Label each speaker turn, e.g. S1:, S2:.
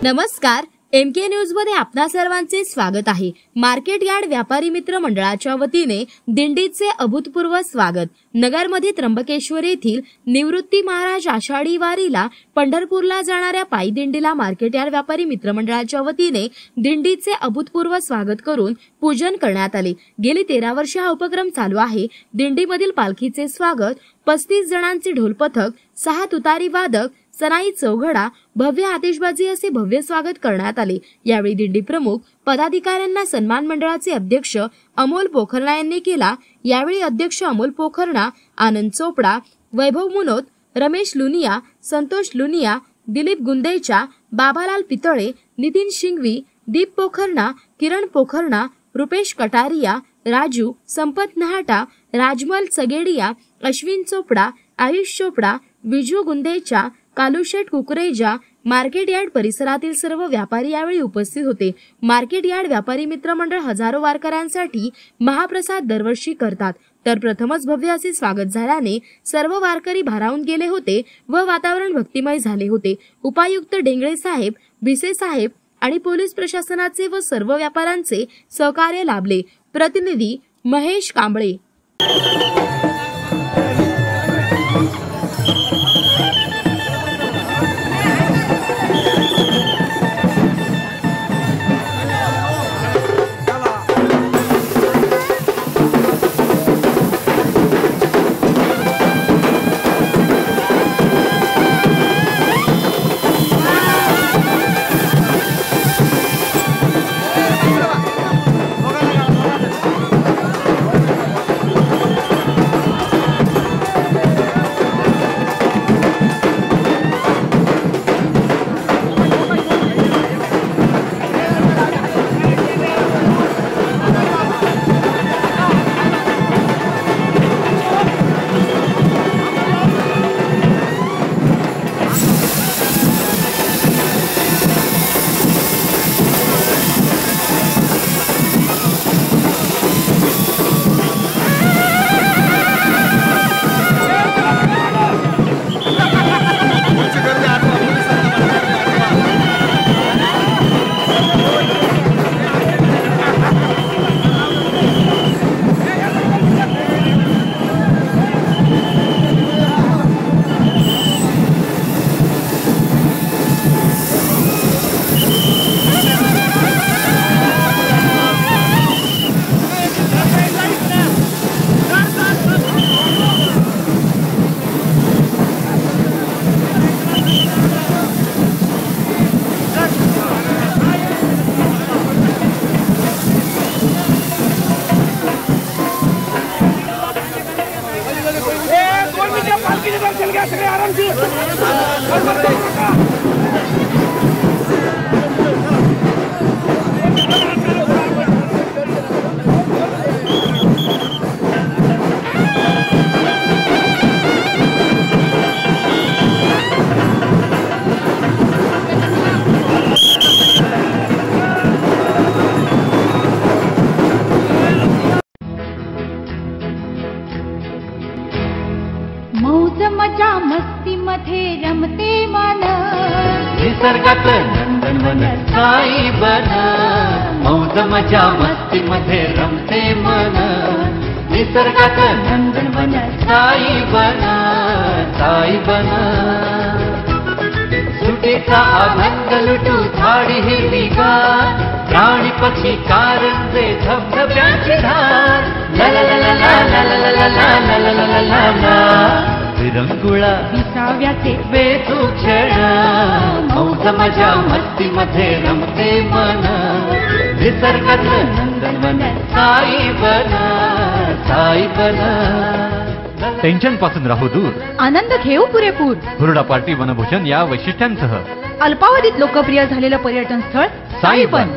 S1: नमस्कार, MK news मध्ये आपणा सर्वांचे स्वागत आहे। मार्केट यार्ड व्यापारी मित्र मंडळाच्या वतीने दिंडीचे अभूतपूर्व स्वागत। नगरमध्ये त्र्यंबकेश्वर येथील निवृत्ती महाराज आषाढी वारीला पंढरपूरला जाणाऱ्या पायी दिंडीला मार्केट यार्ड व्यापारी मित्र मंडळाच्या वतीने दिंडीचे अभूतपूर्व स्वागत करून पूजन करण्यात आले। गेली 13 वर्षे हा उपक्रम चालू आहे। दिंडीमधील पालखीचे स्वागत 35 जणांचे ढोल पथक, 6 तुतारी वादक, सनाई चौघडा, भव्य आतिषबाजी असे भव्य स्वागत करण्यात आले। यावेळी दिंडी प्रमुख पदाधिकाऱ्यांना सन्मान मंडळाचे अध्यक्ष अमोल पोखरणा यांनी केला। यावेळी अध्यक्ष अमोल पोखरणा, आनंद चोपडा, वैभव मुनोत, रमेश लुनिया, संतोष लुनिया, दिलीप गुंदेचा, बाबालाल पितळे, नितीन शिंगवी, दीप पोखरणा, किरण पोखरणा, रुपेश कटारिया, राजू, संपत नहाटा, राजमल सगेडिया, अश्विन चोपडा, आयुष चोपडा, विजू गुंदेचा, कालुशेठ कुकरेजा, मार्केट यार्ड परिसरातील सर्व व्यापारी यावेळी उपस्थित होते। मार्केट यार्ड व्यापारी मित्र मंडळ हजारो वारकऱ्यांसाठी महाप्रसाद दरवर्षी करतात, तर प्रथमच भव्य असे स्वागत झाल्याने सर्व वारकरी भारावून गेले होते व वातावरण भक्तिमय झाले होते। उपायुक्त डेंगळे साहेब, भिसे साहेब आणि पोलीस प्रशासनाचे व सर्व व्यापाऱ्यांचे सहकार्य लाभले। प्रतिनिधी महेश कांबळे।
S2: मौज मजा मस्ती मध्ये रमते मन,
S3: निसर्गात नंदनवन साई बन। मौज मजा मस्ती मध्ये रमते मन, निसर्गात नंदनवन साई बन, साई बन। सुटेचा आनंद लुटू झाडी हिरवीगार, प्राणी पक्षी कारंजे धबधब्यांची धार। ला ला ला ला ला ला ला ला ला ला ला ला ला ला ला। विरंगुळा
S2: विसाव्याचे
S3: बेतू क्षण, मौज मजा मस्ती मध्ये रमते मन, निसर्गात नंदनवन साई बन, साई बन।
S4: टेन्शन पासून राहू दूर,
S2: आनंद घेऊ पुरेपूर।
S4: हुरडा पार्टी वनभूषण या वैशिष्ट्यांसह
S2: अल्पावधीत लोकप्रिय झालेलं पर्यटन स्थळ साईबन।